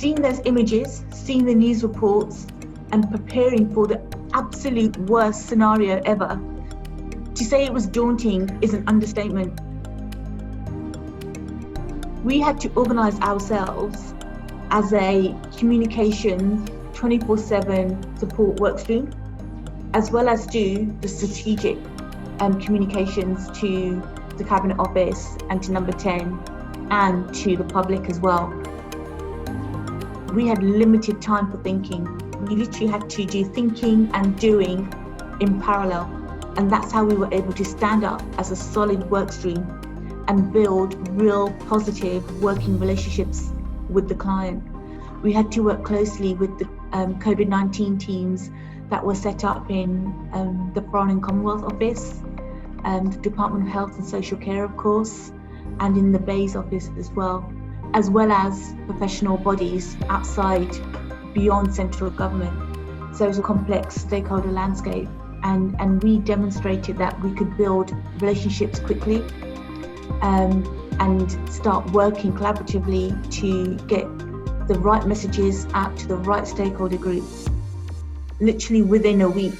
seeing those images, seeing the news reports, and preparing for the absolute worst scenario ever, to say it was daunting is an understatement. We had to organise ourselves as a communication 24/7 support workstream, as well as do the strategic communications to the Cabinet Office and to Number 10 and to the public as well. We had limited time for thinking. We literally had to do thinking and doing in parallel. And that's how we were able to stand up as a solid work stream and build real positive working relationships with the client. We had to work closely with the COVID-19 teams that were set up in the Foreign and Commonwealth Office, the Department of Health and Social Care, of course, and in the BEIS office as well as professional bodies outside, beyond central government. So it was a complex stakeholder landscape, and we demonstrated that we could build relationships quickly and start working collaboratively to get the right messages out to the right stakeholder groups, literally within a week.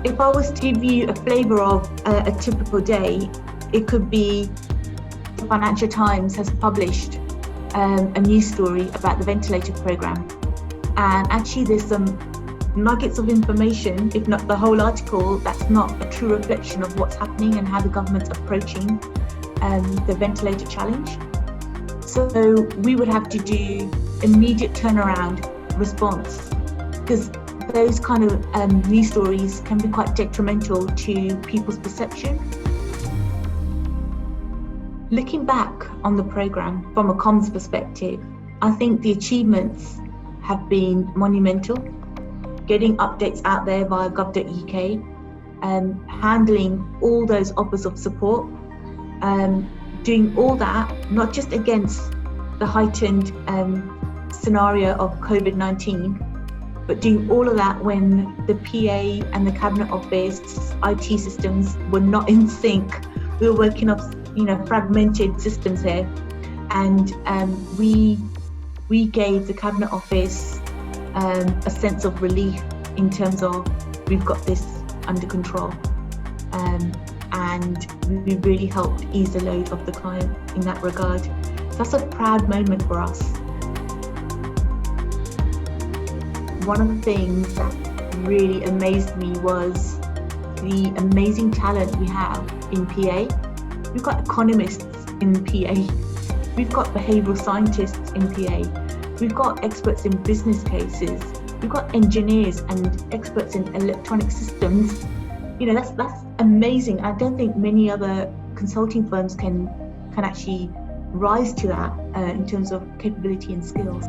If I was to give you a flavour of a typical day, it could be the Financial Times has published a news story about the ventilator programme, and actually there's some nuggets of information, if not the whole article, that's not a true reflection of what's happening and how the government's approaching the ventilator challenge. So we would have to do immediate turnaround response, because those kind of news stories can be quite detrimental to people's perception. Looking back on the programme from a comms perspective, I think the achievements have been monumental. Getting updates out there via gov.uk, handling all those offers of support, doing all that, not just against the heightened scenario of COVID-19, but doing all of that when the PA and the Cabinet Office IT systems were not in sync. We were working off, fragmented systems here, and we gave the Cabinet Office a sense of relief in terms of we've got this under control, and we really helped ease the load of the client in that regard. So that's a proud moment for us. One of the things that really amazed me was the amazing talent we have in PA. We've got economists in PA, we've got behavioural scientists in PA, we've got experts in business cases, we've got engineers and experts in electronic systems. That's amazing. I don't think many other consulting firms can actually rise to that in terms of capability and skills.